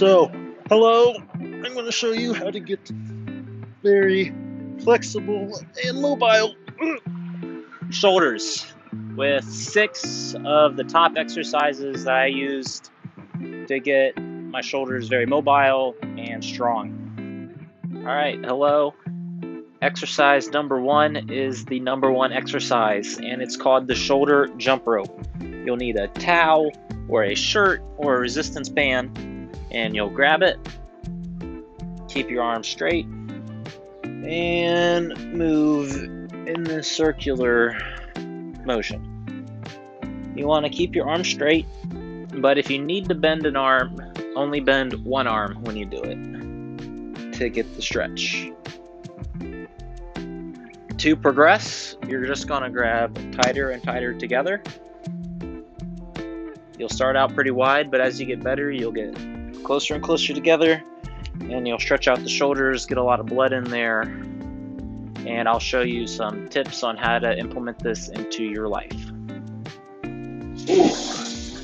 So, hello, I'm going to show you how to get very flexible and mobile shoulders with 6 of the top exercises that I used to get my shoulders very mobile and strong. Alright, hello. Exercise number 1 is the number 1 exercise, and it's called the shoulder jump rope. You'll need a towel or a shirt or a resistance band, and you'll grab it, keep your arms straight, and move in this circular motion. You want to keep your arms straight, but if you need to bend an arm, only bend one arm when you do it to get the stretch. To progress, you're just going to grab tighter and tighter together. You'll start out pretty wide, but as you get better, you'll get closer and closer together, and you'll stretch out the shoulders, get a lot of blood in there, and I'll show you some tips on how to implement this into your life. Ooh,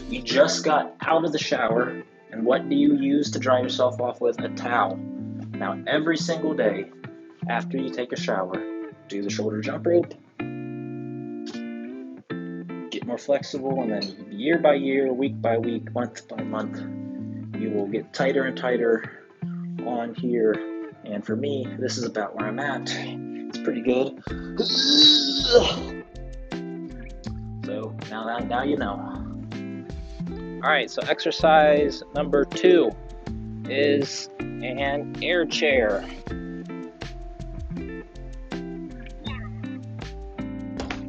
you just got out of the shower, and what do you use to dry yourself off with? A towel. Now, every single day after you take a shower, do the shoulder jump rope, get more flexible, and then year by year, week by week, month by month, you will get tighter and tighter on here. And for me, this is about where I'm at. It's pretty good. So now you know. All right, so exercise number 2 is an air chair.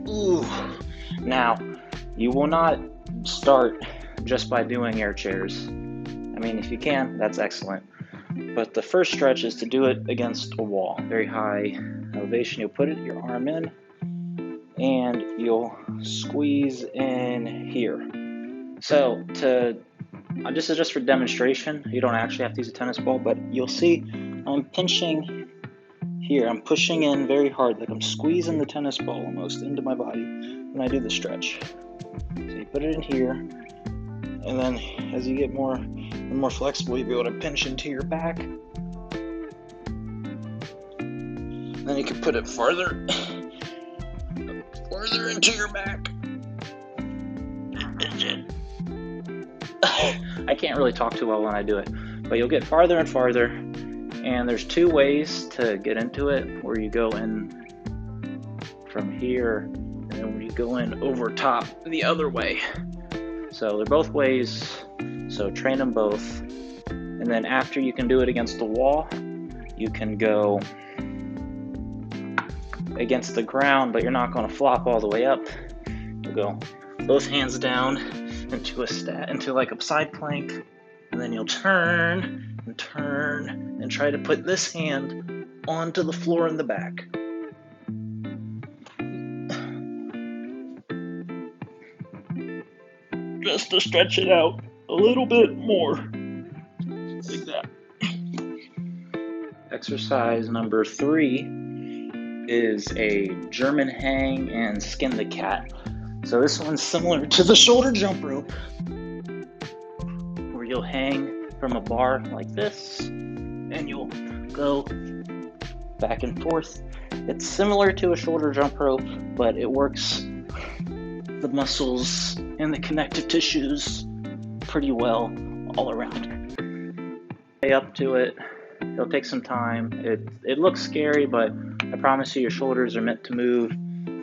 Ooh. Now, you will not start just by doing air chairs. I mean, if you can, that's excellent. But the first stretch is to do it against a wall, very high elevation. You'll put your arm in, and you'll squeeze in here. So this is just for demonstration. You don't actually have to use a tennis ball, but you'll see I'm pinching here. I'm pushing in very hard, like I'm squeezing the tennis ball almost into my body when I do the stretch. So you put it in here, and then as you get more and more flexible, you'll be able to pinch into your back. Then you can put it farther into your back. I can't really talk too well when I do it, but you'll get farther and farther, and there's 2 ways to get into it, where you go in from here, and then where you go in over top the other way. So they're both ways, so train them both. And then after you can do it against the wall, you can go against the ground, but you're not going to flop all the way up. You'll go both hands down into like a side plank, and then you'll turn and try to put this hand onto the floor in the back. Just to stretch it out a little bit more, like that. Exercise number 3 is a German hang and skin the cat. So this one's similar to the shoulder jump rope, where you'll hang from a bar like this, and you'll go back and forth. It's similar to a shoulder jump rope, but it works the muscles and the connective tissues pretty well all around. Stay up to it. It'll take some time. It looks scary, but I promise you your shoulders are meant to move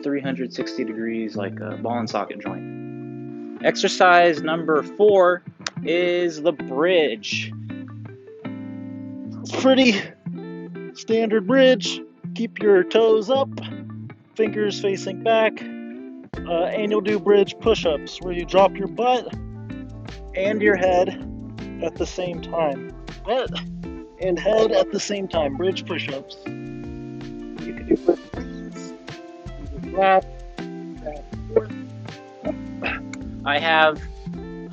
360 degrees like a ball and socket joint. Exercise number 4 is the bridge. Pretty standard bridge. Keep your toes up, fingers facing back, and you'll do bridge push-ups where you drop your butt and your head at the same time. Butt and head at the same time. Bridge push-ups. You can do bridge. I have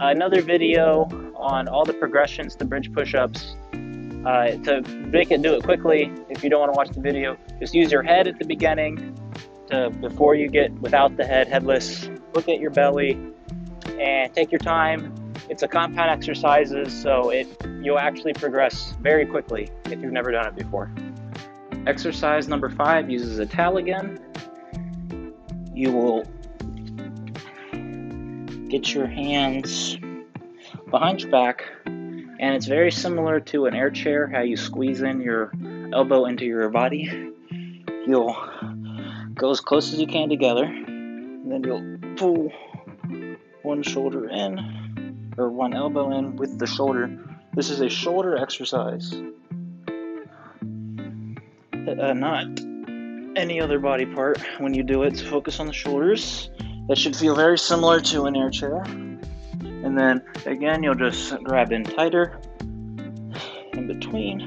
another video on all the progressions to bridge push-ups. To make it do it quickly, if you don't want to watch the video, just use your head at the beginning before you get without the head, headless. Look at your belly and take your time It's a compound exercises, so you'll actually progress very quickly if you've never done it before. Exercise number 5 uses a towel again. You will get your hands behind your back, and it's very similar to an air chair, how you squeeze in your elbow into your body. You'll go as close as you can together, and then you'll pull one shoulder in, or one elbow in with the shoulder. This is a shoulder exercise, not any other body part. When you do it, focus on the shoulders. That should feel very similar to an air chair. And then again, you'll just grab in tighter in between,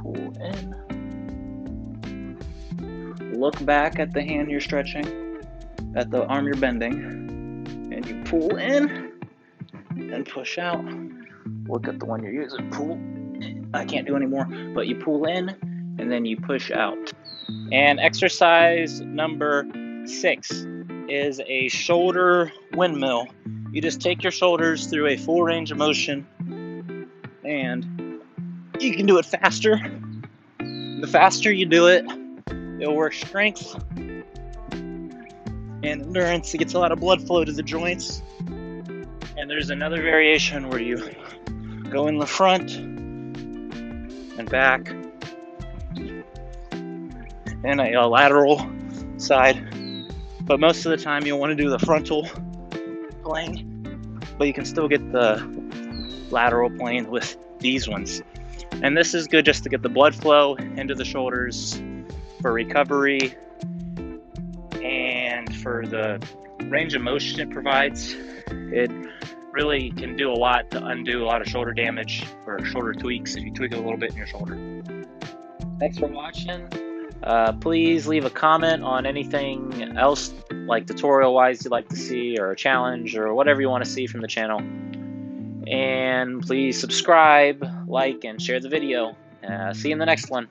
pull in, look back at the hand you're stretching, at the arm you're bending, and you pull in and push out. Look at the one you're using, pull. I can't do anymore, but you pull in and then you push out. And exercise number 6 is a shoulder windmill. You just take your shoulders through a full range of motion, and you can do it faster. The faster you do it, it'll work strength and endurance. It gets a lot of blood flow to the joints. And there's another variation where you go in the front and back and a lateral side. But most of the time you'll want to do the frontal plane, but you can still get the lateral plane with these ones. And this is good just to get the blood flow into the shoulders for recovery and for the range of motion it provides. It really can do a lot to undo a lot of shoulder damage or shoulder tweaks if you tweak it a little bit in your shoulder. Thanks for watching. Please leave a comment on anything else, like tutorial-wise, you'd like to see, or a challenge, or whatever you want to see from the channel. And please subscribe, like, and share the video. See you in the next one.